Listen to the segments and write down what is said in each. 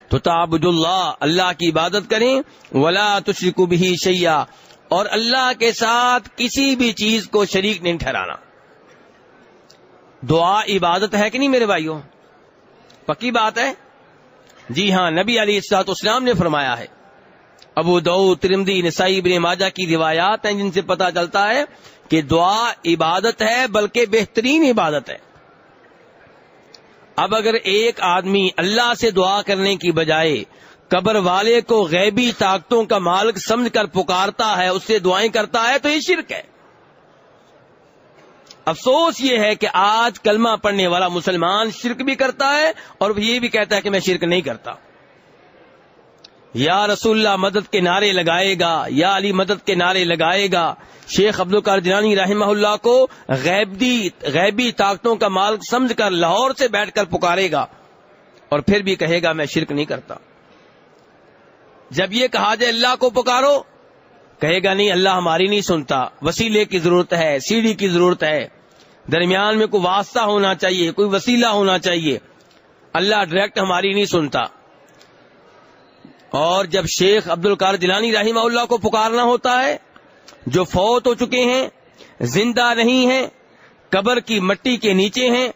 تو تعبد اللہ، اللہ کی عبادت کریں، ولا تشرکوا بہ شیئا، اور اللہ کے ساتھ کسی بھی چیز کو شریک نہیں ٹھہرانا۔ دعا عبادت ہے کہ نہیں میرے بھائیوں؟ پکی بات ہے؟ جی ہاں، نبی علیہ الصلوۃ والسلام نے فرمایا ہے، ابو داؤد، ترمذی، نسائی، ابن ماجہ کی روایات ہیں جن سے پتہ چلتا ہے کہ دعا عبادت ہے، بلکہ بہترین عبادت ہے۔ اب اگر ایک آدمی اللہ سے دعا کرنے کی بجائے قبر والے کو غیبی طاقتوں کا مالک سمجھ کر پکارتا ہے، اس سے دعائیں کرتا ہے، تو یہ شرک ہے۔ افسوس یہ ہے کہ آج کلمہ پڑھنے والا مسلمان شرک بھی کرتا ہے اور یہ بھی کہتا ہے کہ میں شرک نہیں کرتا۔ یا رسول اللہ مدد کے نعرے لگائے گا، یا علی مدد کے نعرے لگائے گا، شیخ عبدالقادر جیلانی رحمہ اللہ کو غیبی طاقتوں کا مالک سمجھ کر لاہور سے بیٹھ کر پکارے گا اور پھر بھی کہے گا میں شرک نہیں کرتا۔ جب یہ کہا جائے اللہ کو پکارو، کہے گا نہیں، اللہ ہماری نہیں سنتا، وسیلے کی ضرورت ہے، سیڑھی کی ضرورت ہے، درمیان میں کوئی واسطہ ہونا چاہیے، کوئی وسیلہ ہونا چاہیے، اللہ ڈائریکٹ ہماری نہیں سنتا۔ اور جب شیخ عبدالقادر جیلانی رحمہ اللہ کو پکارنا ہوتا ہے، جو فوت ہو چکے ہیں، زندہ نہیں ہیں، قبر کی مٹی کے نیچے ہیں،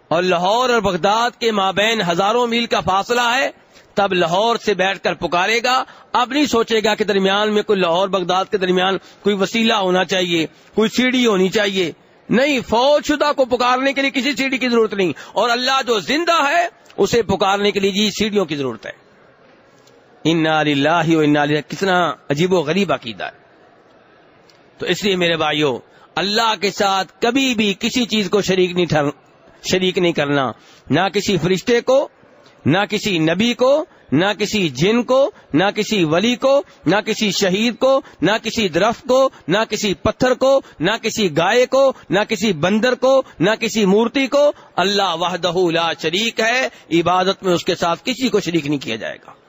اور لاہور اور بغداد کے مابین ہزاروں میل کا فاصلہ ہے، تب لاہور سے بیٹھ کر پکارے گا۔ اب نہیں سوچے گا کہ درمیان میں کوئی لاہور بغداد کے درمیان کوئی وسیلہ ہونا چاہیے، کوئی سیڑھی ہونی چاہیے، نہیں، فوت شدہ کو پکارنے کے لیے کسی سیڑھی کی ضرورت نہیں، اور اللہ جو زندہ ہے اسے پکارنے کے لیے جی سیڑھیوں کی ضرورت ہے۔ انا للہ و انا الیہ، کتنا عجیب و غریب عقیدہ ہے۔ تو اس لیے میرے بھائیوں، اللہ کے ساتھ کبھی بھی کسی چیز کو شریک نہیں کرنا، نہ کسی فرشتے کو، نہ کسی نبی کو، نہ کسی جن کو، نہ کسی ولی کو، نہ کسی شہید کو، نہ کسی درخت کو، نہ کسی پتھر کو، نہ کسی گائے کو، نہ کسی بندر کو، نہ کسی مورتی کو۔ اللہ وحدہ لا شریک ہے، عبادت میں اس کے ساتھ کسی کو شریک نہیں کیا جائے گا۔